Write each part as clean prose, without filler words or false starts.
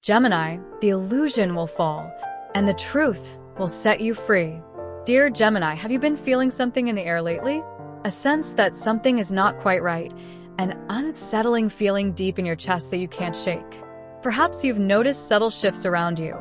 Gemini, the illusion will fall, and the truth will set you free. Dear Gemini, have you been feeling something in the air lately? A sense that something is not quite right, an unsettling feeling deep in your chest that you can't shake. Perhaps you've noticed subtle shifts around you.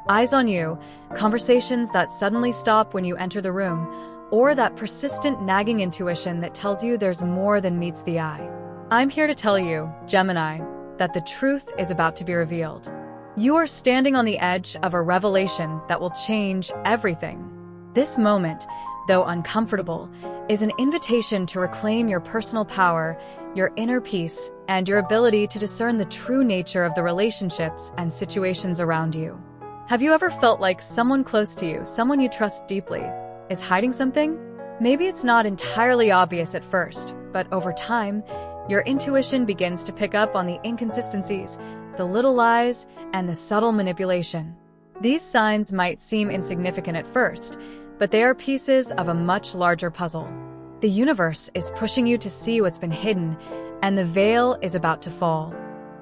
Eyes on you, conversations that suddenly stop when you enter the room, or that persistent nagging intuition that tells you there's more than meets the eye. I'm here to tell you, Gemini, that the truth is about to be revealed. You are standing on the edge of a revelation that will change everything. This moment, though uncomfortable, is an invitation to reclaim your personal power, your inner peace, and your ability to discern the true nature of the relationships and situations around you. Have you ever felt like someone close to you, someone you trust deeply, is hiding something? Maybe it's not entirely obvious at first, but over time, your intuition begins to pick up on the inconsistencies, the little lies, and the subtle manipulation. These signs might seem insignificant at first, but they are pieces of a much larger puzzle. The universe is pushing you to see what's been hidden, and the veil is about to fall.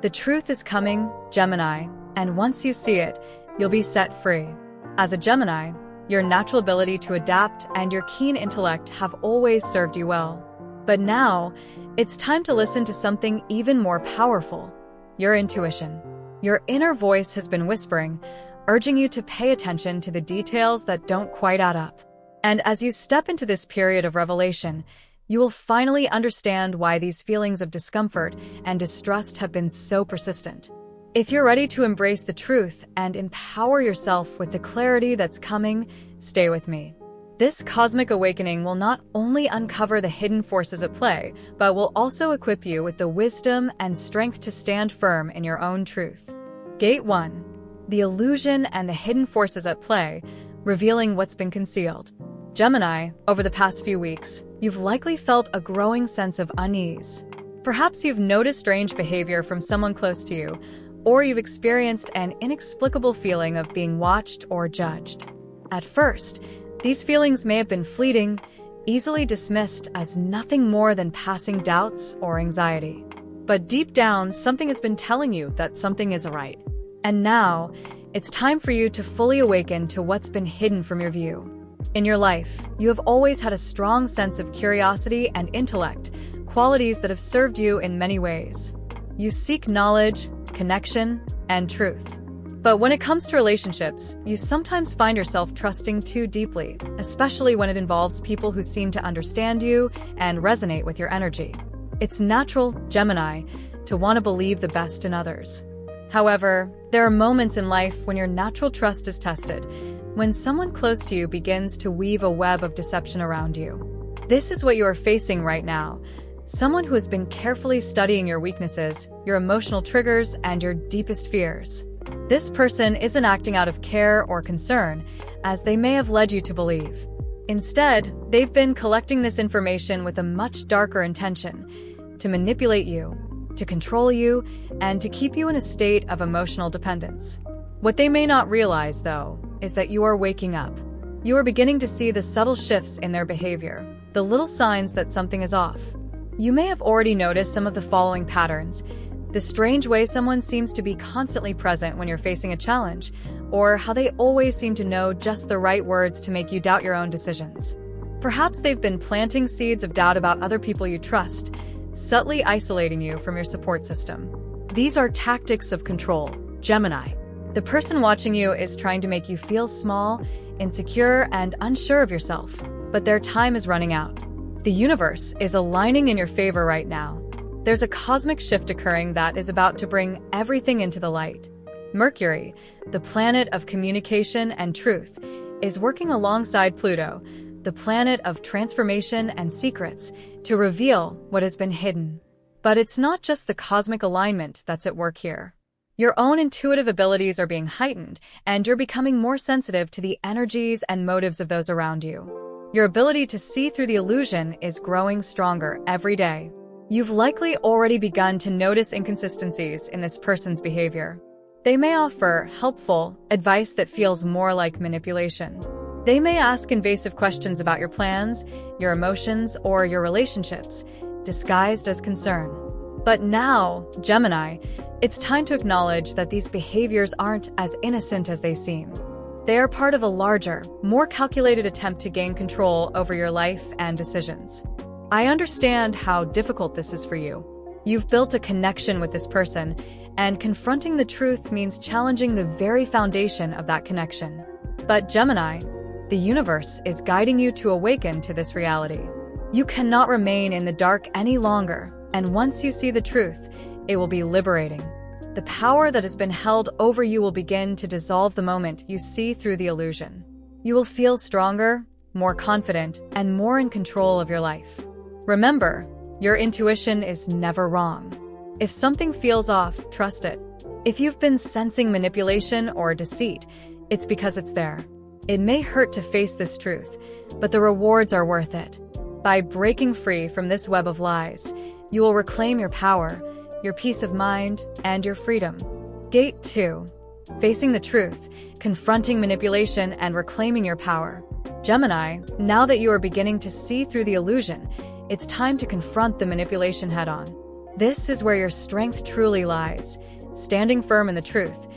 The truth is coming, Gemini, and once you see it, you'll be set free. As a Gemini, your natural ability to adapt and your keen intellect have always served you well. But now, it's time to listen to something even more powerful: your intuition. Your inner voice has been whispering, urging you to pay attention to the details that don't quite add up. And as you step into this period of revelation, you will finally understand why these feelings of discomfort and distrust have been so persistent. If you're ready to embrace the truth and empower yourself with the clarity that's coming, stay with me. This cosmic awakening will not only uncover the hidden forces at play, but will also equip you with the wisdom and strength to stand firm in your own truth. Gate 1. The illusion and the hidden forces at play, revealing what's been concealed. Gemini, over the past few weeks, you've likely felt a growing sense of unease. Perhaps you've noticed strange behavior from someone close to you, or you've experienced an inexplicable feeling of being watched or judged. At first, these feelings may have been fleeting, easily dismissed as nothing more than passing doubts or anxiety. But deep down, something has been telling you that something isn't right. And now, it's time for you to fully awaken to what's been hidden from your view. In your life, you have always had a strong sense of curiosity and intellect, qualities that have served you in many ways. You seek knowledge, connection, and truth. But when it comes to relationships, you sometimes find yourself trusting too deeply, especially when it involves people who seem to understand you and resonate with your energy. It's natural, Gemini, to want to believe the best in others. However, there are moments in life when your natural trust is tested, when someone close to you begins to weave a web of deception around you. This is what you are facing right now. Someone who has been carefully studying your weaknesses, your emotional triggers, and your deepest fears. This person isn't acting out of care or concern, as they may have led you to believe. Instead, they've been collecting this information with a much darker intention: to manipulate you, to control you, and to keep you in a state of emotional dependence. What they may not realize, though, is that you are waking up. You are beginning to see the subtle shifts in their behavior, the little signs that something is off. You may have already noticed some of the following patterns: the strange way someone seems to be constantly present when you're facing a challenge, or how they always seem to know just the right words to make you doubt your own decisions. Perhaps they've been planting seeds of doubt about other people you trust, subtly isolating you from your support system. These are tactics of control, Gemini. The person watching you is trying to make you feel small, insecure, and unsure of yourself, but their time is running out. The universe is aligning in your favor right now. There's a cosmic shift occurring that is about to bring everything into the light. Mercury, the planet of communication and truth, is working alongside Pluto, the planet of transformation and secrets, to reveal what has been hidden. But it's not just the cosmic alignment that's at work here. Your own intuitive abilities are being heightened, and you're becoming more sensitive to the energies and motives of those around you. Your ability to see through the illusion is growing stronger every day. You've likely already begun to notice inconsistencies in this person's behavior. They may offer helpful advice that feels more like manipulation. They may ask invasive questions about your plans, your emotions, or your relationships, disguised as concern. But now, Gemini, it's time to acknowledge that these behaviors aren't as innocent as they seem. They are part of a larger, more calculated attempt to gain control over your life and decisions. I understand how difficult this is for you. You've built a connection with this person, and confronting the truth means challenging the very foundation of that connection. But Gemini, the universe is guiding you to awaken to this reality. You cannot remain in the dark any longer, and once you see the truth, it will be liberating. The power that has been held over you will begin to dissolve the moment you see through the illusion. You will feel stronger, more confident, and more in control of your life. Remember, your intuition is never wrong. If something feels off, trust it. If you've been sensing manipulation or deceit, it's because it's there. It may hurt to face this truth, but the rewards are worth it. By breaking free from this web of lies, you will reclaim your power, your peace of mind, and your freedom. Gate 2. Facing the truth, confronting manipulation, and reclaiming your power. Gemini, now that you are beginning to see through the illusion, it's time to confront the manipulation head-on. This is where your strength truly lies, standing firm in the truth,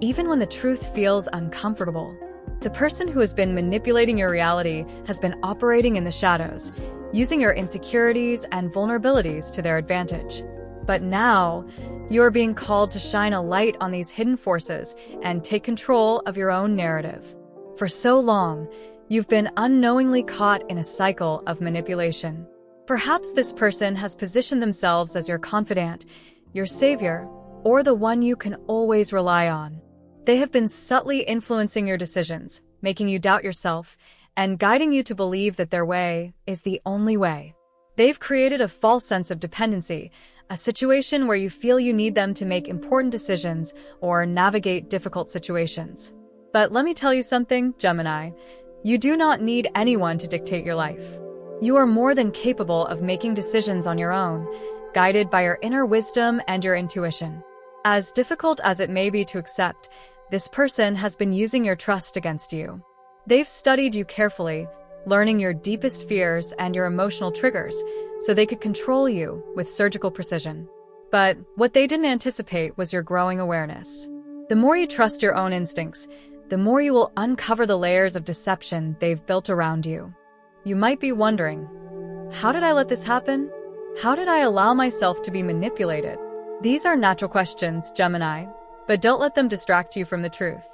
even when the truth feels uncomfortable. The person who has been manipulating your reality has been operating in the shadows, using your insecurities and vulnerabilities to their advantage. But now, you are being called to shine a light on these hidden forces and take control of your own narrative. For so long, you've been unknowingly caught in a cycle of manipulation. Perhaps this person has positioned themselves as your confidant, your savior, or the one you can always rely on. They have been subtly influencing your decisions, making you doubt yourself, and guiding you to believe that their way is the only way. They've created a false sense of dependency, a situation where you feel you need them to make important decisions or navigate difficult situations. But let me tell you something, Gemini. You do not need anyone to dictate your life. You are more than capable of making decisions on your own, guided by your inner wisdom and your intuition. As difficult as it may be to accept, this person has been using your trust against you. They've studied you carefully, learning your deepest fears and your emotional triggers, so they could control you with surgical precision. But what they didn't anticipate was your growing awareness. The more you trust your own instincts, the more you will uncover the layers of deception they've built around you. You might be wondering, how did I let this happen? How did I allow myself to be manipulated? These are natural questions, Gemini, but don't let them distract you from the truth.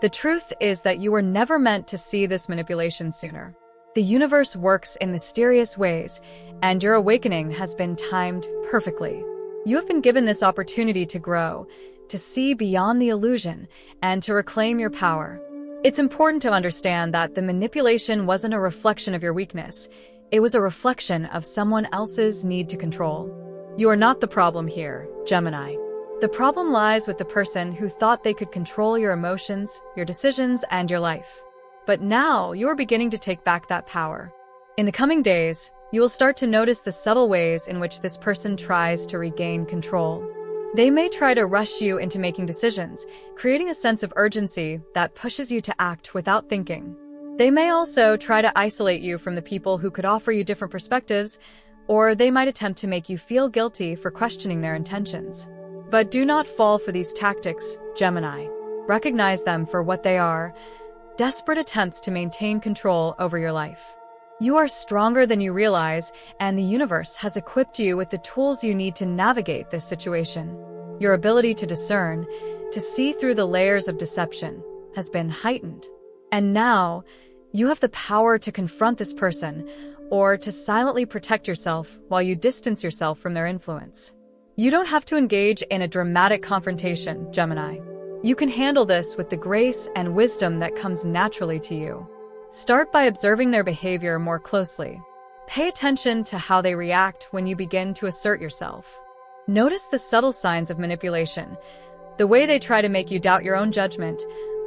The truth is that you were never meant to see this manipulation sooner. The universe works in mysterious ways, and your awakening has been timed perfectly. You have been given this opportunity to grow, to see beyond the illusion, and to reclaim your power. It's important to understand that the manipulation wasn't a reflection of your weakness. It was a reflection of someone else's need to control. You are not the problem here, Gemini. The problem lies with the person who thought they could control your emotions, your decisions, and your life. But now you are beginning to take back that power. In the coming days, you will start to notice the subtle ways in which this person tries to regain control. They may try to rush you into making decisions, creating a sense of urgency that pushes you to act without thinking. They may also try to isolate you from the people who could offer you different perspectives, or they might attempt to make you feel guilty for questioning their intentions. But do not fall for these tactics, Gemini. Recognize them for what they are: desperate attempts to maintain control over your life. You are stronger than you realize, and the universe has equipped you with the tools you need to navigate this situation. Your ability to discern, to see through the layers of deception, has been heightened. And now, you have the power to confront this person, or to silently protect yourself while you distance yourself from their influence. You don't have to engage in a dramatic confrontation, Gemini. You can handle this with the grace and wisdom that comes naturally to you. Start by observing their behavior more closely. Pay attention to how they react when you begin to assert yourself. Notice the subtle signs of manipulation, the way they try to make you doubt your own judgment,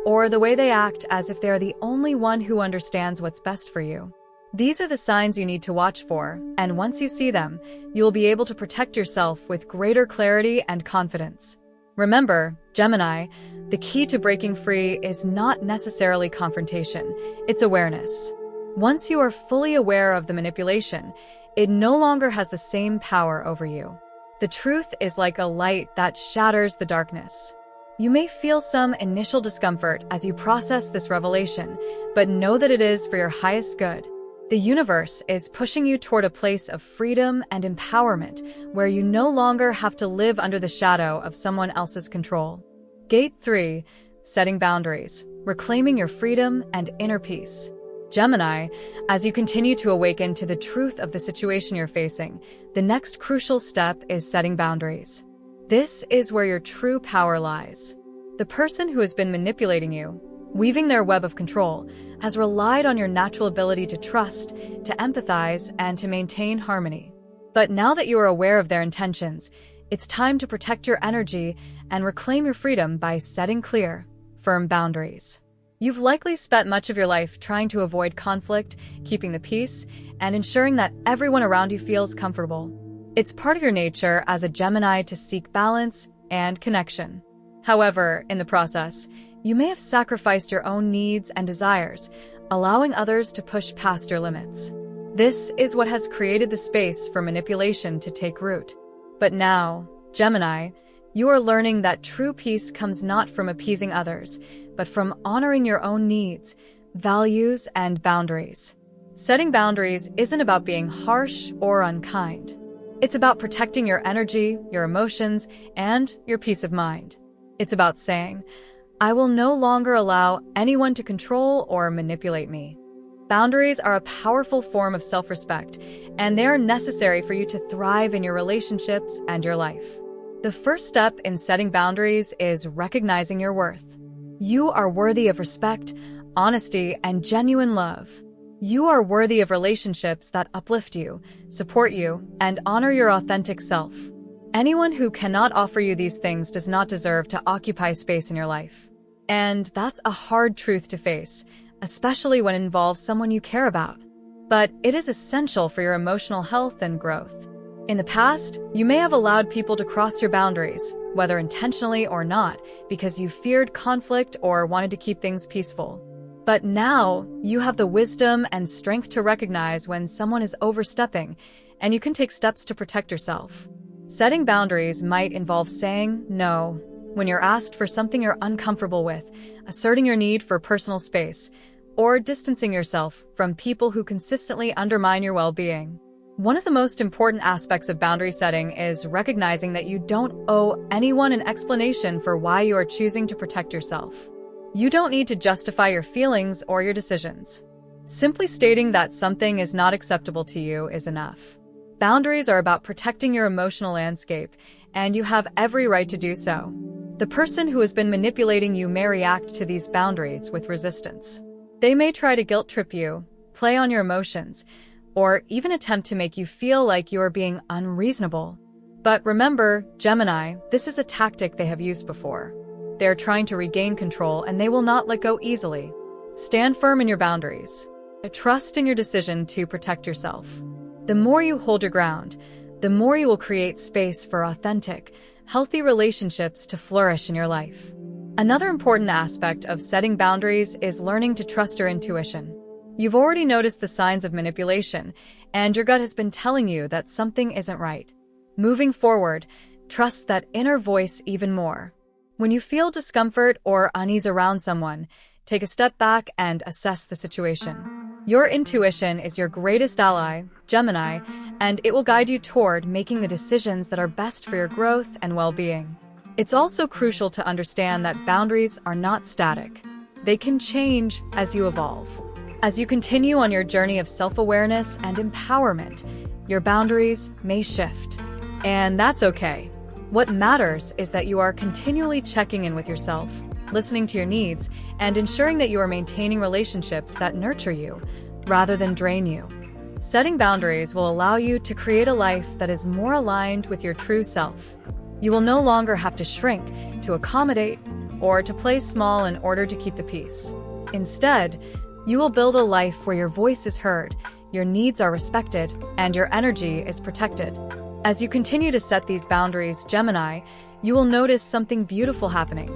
or the way they act as if they are the only one who understands what's best for you. These are the signs you need to watch for, and once you see them, you will be able to protect yourself with greater clarity and confidence. Remember, Gemini, the key to breaking free is not necessarily confrontation, it's awareness. Once you are fully aware of the manipulation, it no longer has the same power over you. The truth is like a light that shatters the darkness. You may feel some initial discomfort as you process this revelation, but know that it is for your highest good. The universe is pushing you toward a place of freedom and empowerment where you no longer have to live under the shadow of someone else's control. Gate 3. Setting boundaries, reclaiming your freedom and inner peace. Gemini, as you continue to awaken to the truth of the situation you're facing, the next crucial step is setting boundaries. This is where your true power lies. The person who has been manipulating you, weaving their web of control, has relied on your natural ability to trust, to empathize, and to maintain harmony. But now that you are aware of their intentions, it's time to protect your energy and reclaim your freedom by setting clear, firm boundaries. You've likely spent much of your life trying to avoid conflict, keeping the peace, and ensuring that everyone around you feels comfortable. It's part of your nature as a Gemini to seek balance and connection. However, in the process, you may have sacrificed your own needs and desires, allowing others to push past your limits. This is what has created the space for manipulation to take root. But now, Gemini, you are learning that true peace comes not from appeasing others, but from honoring your own needs, values, and boundaries. Setting boundaries isn't about being harsh or unkind. It's about protecting your energy, your emotions, and your peace of mind. It's about saying, I will no longer allow anyone to control or manipulate me. Boundaries are a powerful form of self-respect, and they are necessary for you to thrive in your relationships and your life. The first step in setting boundaries is recognizing your worth. You are worthy of respect, honesty, and genuine love. You are worthy of relationships that uplift you, support you, and honor your authentic self. Anyone who cannot offer you these things does not deserve to occupy space in your life. And that's a hard truth to face, especially when it involves someone you care about. But it is essential for your emotional health and growth. In the past, you may have allowed people to cross your boundaries, whether intentionally or not, because you feared conflict or wanted to keep things peaceful. But now, you have the wisdom and strength to recognize when someone is overstepping, and you can take steps to protect yourself. Setting boundaries might involve saying no when you're asked for something you're uncomfortable with, asserting your need for personal space, or distancing yourself from people who consistently undermine your well-being. One of the most important aspects of boundary setting is recognizing that you don't owe anyone an explanation for why you are choosing to protect yourself. You don't need to justify your feelings or your decisions. Simply stating that something is not acceptable to you is enough. Boundaries are about protecting your emotional landscape, and you have every right to do so. The person who has been manipulating you may react to these boundaries with resistance. They may try to guilt trip you, play on your emotions, or even attempt to make you feel like you are being unreasonable. But remember, Gemini, this is a tactic they have used before. They are trying to regain control, and they will not let go easily. Stand firm in your boundaries. Trust in your decision to protect yourself. The more you hold your ground, the more you will create space for authentic, healthy relationships to flourish in your life. Another important aspect of setting boundaries is learning to trust your intuition. You've already noticed the signs of manipulation, and your gut has been telling you that something isn't right. Moving forward, trust that inner voice even more. When you feel discomfort or unease around someone, take a step back and assess the situation. Your intuition is your greatest ally, Gemini, and it will guide you toward making the decisions that are best for your growth and well-being. It's also crucial to understand that boundaries are not static. They can change as you evolve. As you continue on your journey of self-awareness and empowerment, your boundaries may shift. And that's okay. What matters is that you are continually checking in with yourself, listening to your needs, and ensuring that you are maintaining relationships that nurture you, rather than drain you. Setting boundaries will allow you to create a life that is more aligned with your true self. You will no longer have to shrink, to accommodate, or to play small in order to keep the peace. Instead, you will build a life where your voice is heard, your needs are respected, and your energy is protected. As you continue to set these boundaries, Gemini, you will notice something beautiful happening.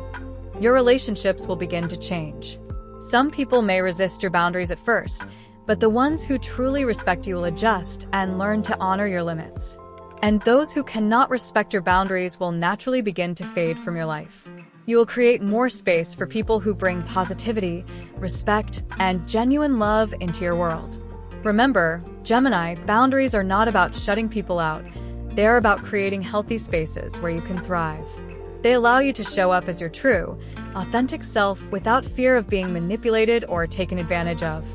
Your relationships will begin to change. Some people may resist your boundaries at first, but the ones who truly respect you will adjust and learn to honor your limits. And those who cannot respect your boundaries will naturally begin to fade from your life. You will create more space for people who bring positivity, respect, and genuine love into your world. Remember, Gemini, boundaries are not about shutting people out. They are about creating healthy spaces where you can thrive. They allow you to show up as your true, authentic self without fear of being manipulated or taken advantage of.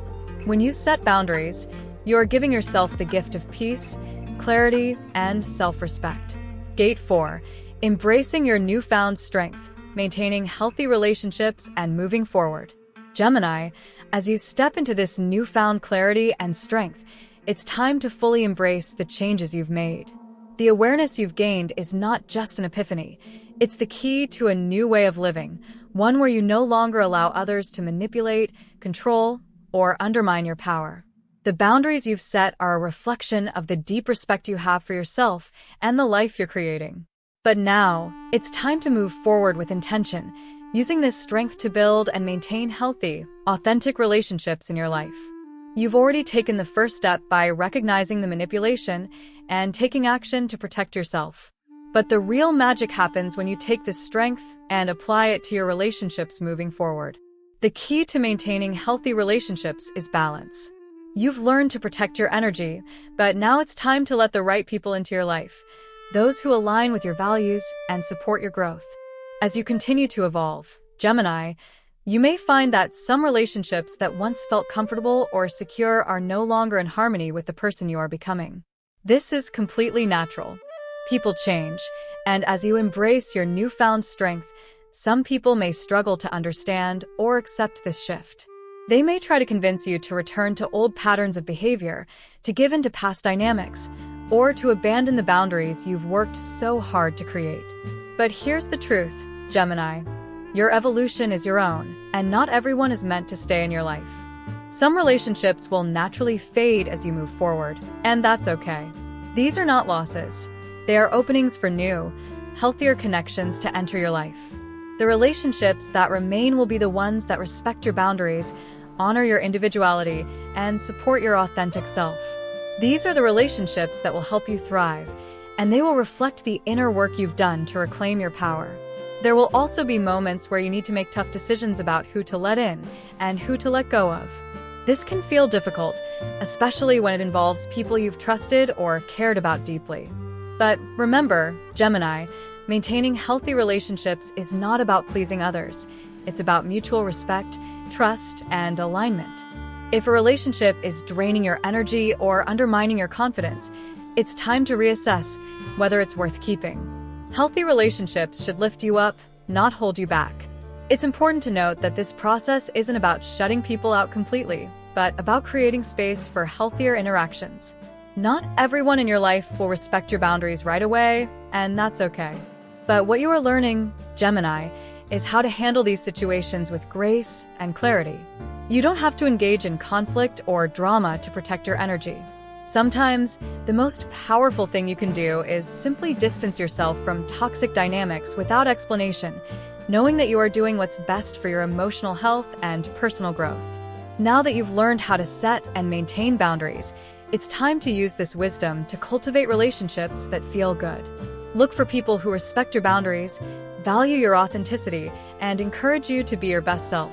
When you set boundaries, you are giving yourself the gift of peace, clarity, and self-respect. Gate 4. Embracing your newfound strength, maintaining healthy relationships, and moving forward. Gemini, as you step into this newfound clarity and strength, it's time to fully embrace the changes you've made. The awareness you've gained is not just an epiphany. It's the key to a new way of living, one where you no longer allow others to manipulate, control, or undermine your power. The boundaries you've set are a reflection of the deep respect you have for yourself and the life you're creating. But now, it's time to move forward with intention, using this strength to build and maintain healthy, authentic relationships in your life. You've already taken the first step by recognizing the manipulation and taking action to protect yourself. But the real magic happens when you take this strength and apply it to your relationships moving forward. The key to maintaining healthy relationships is balance. You've learned to protect your energy, but now it's time to let the right people into your life, those who align with your values and support your growth. As you continue to evolve, Gemini, you may find that some relationships that once felt comfortable or secure are no longer in harmony with the person you are becoming. This is completely natural. People change, and as you embrace your newfound strength, some people may struggle to understand or accept this shift. They may try to convince you to return to old patterns of behavior, to give in to past dynamics, or to abandon the boundaries you've worked so hard to create. But here's the truth, Gemini. Your evolution is your own, and not everyone is meant to stay in your life. Some relationships will naturally fade as you move forward, and that's okay. These are not losses. They are openings for new, healthier connections to enter your life. The relationships that remain will be the ones that respect your boundaries, honor your individuality, and support your authentic self. These are the relationships that will help you thrive, and they will reflect the inner work you've done to reclaim your power. There will also be moments where you need to make tough decisions about who to let in and who to let go of. This can feel difficult, especially when it involves people you've trusted or cared about deeply. But remember, Gemini, maintaining healthy relationships is not about pleasing others. It's about mutual respect, trust, and alignment. If a relationship is draining your energy or undermining your confidence, it's time to reassess whether it's worth keeping. Healthy relationships should lift you up, not hold you back. It's important to note that this process isn't about shutting people out completely, but about creating space for healthier interactions. Not everyone in your life will respect your boundaries right away, and that's okay. But what you are learning, Gemini, is how to handle these situations with grace and clarity. You don't have to engage in conflict or drama to protect your energy. Sometimes, the most powerful thing you can do is simply distance yourself from toxic dynamics without explanation, knowing that you are doing what's best for your emotional health and personal growth. Now that you've learned how to set and maintain boundaries, it's time to use this wisdom to cultivate relationships that feel good. Look for people who respect your boundaries, value your authenticity, and encourage you to be your best self.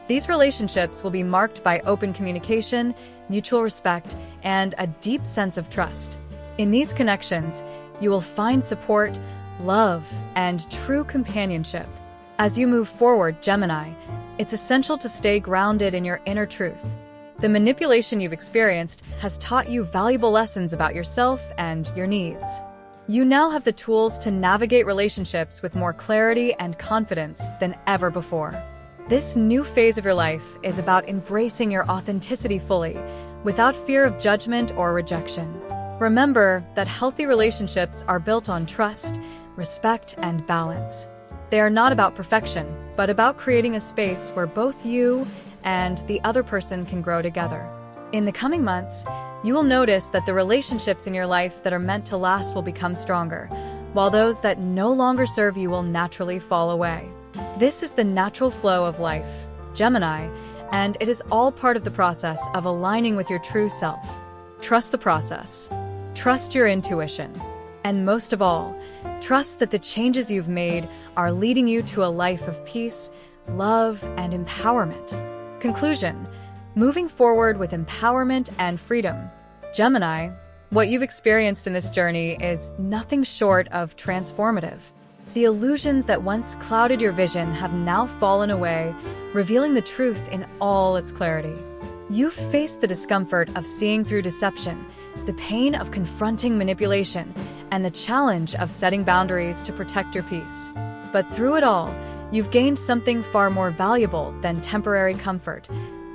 These relationships will be marked by open communication, mutual respect, and a deep sense of trust. In these connections, you will find support, love, and true companionship. As you move forward, Gemini, it's essential to stay grounded in your inner truth. The manipulation you've experienced has taught you valuable lessons about yourself and your needs. You now have the tools to navigate relationships with more clarity and confidence than ever before. This new phase of your life is about embracing your authenticity fully, without fear of judgment or rejection. Remember that healthy relationships are built on trust, respect, and balance. They are not about perfection, but about creating a space where both you and the other person can grow together. In the coming months, you will notice that the relationships in your life that are meant to last will become stronger, while those that no longer serve you will naturally fall away. This is the natural flow of life, Gemini, and it is all part of the process of aligning with your true self. Trust the process. Trust your intuition. And most of all, trust that the changes you've made are leading you to a life of peace, love, and empowerment. Conclusion: moving forward with empowerment and freedom. Gemini, what you've experienced in this journey is nothing short of transformative. The illusions that once clouded your vision have now fallen away, revealing the truth in all its clarity. You've faced the discomfort of seeing through deception, the pain of confronting manipulation, and the challenge of setting boundaries to protect your peace. But through it all, you've gained something far more valuable than temporary comfort: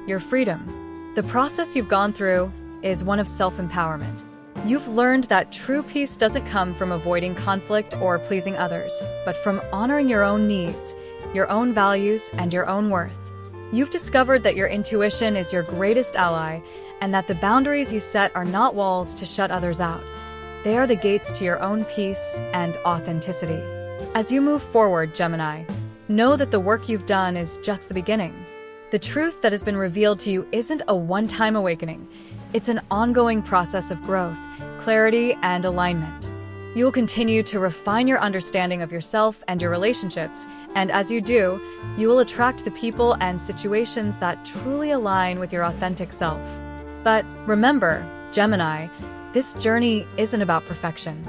your freedom. The process you've gone through is one of self-empowerment. You've learned that true peace doesn't come from avoiding conflict or pleasing others, but from honoring your own needs, your own values, and your own worth. You've discovered that your intuition is your greatest ally, and that the boundaries you set are not walls to shut others out. They are the gates to your own peace and authenticity. As you move forward, Gemini, know that the work you've done is just the beginning. The truth that has been revealed to you isn't a one-time awakening. It's an ongoing process of growth, clarity, and alignment. You will continue to refine your understanding of yourself and your relationships, and as you do, you will attract the people and situations that truly align with your authentic self. But remember, Gemini, this journey isn't about perfection.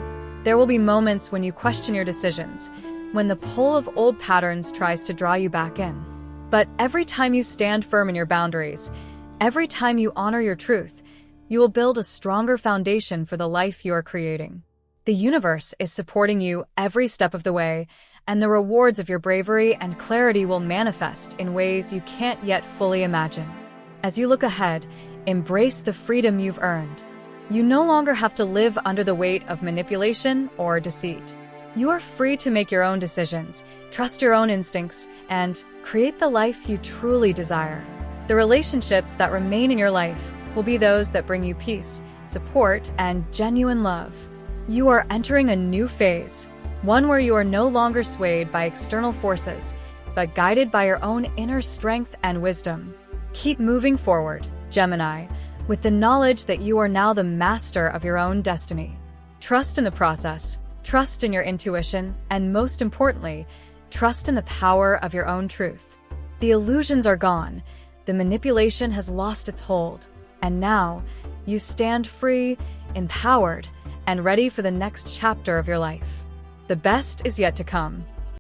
There will be moments when you question your decisions, when the pull of old patterns tries to draw you back in. But every time you stand firm in your boundaries, every time you honor your truth, you will build a stronger foundation for the life you are creating. The universe is supporting you every step of the way, and the rewards of your bravery and clarity will manifest in ways you can't yet fully imagine. As you look ahead, embrace the freedom you've earned. You no longer have to live under the weight of manipulation or deceit. You are free to make your own decisions, trust your own instincts, and create the life you truly desire. The relationships that remain in your life will be those that bring you peace, support, and genuine love. You are entering a new phase, one where you are no longer swayed by external forces, but guided by your own inner strength and wisdom. Keep moving forward, Gemini, with the knowledge that you are now the master of your own destiny. Trust in the process, trust in your intuition, and most importantly, trust in the power of your own truth. The illusions are gone, the manipulation has lost its hold, and now you stand free, empowered, and ready for the next chapter of your life. The best is yet to come.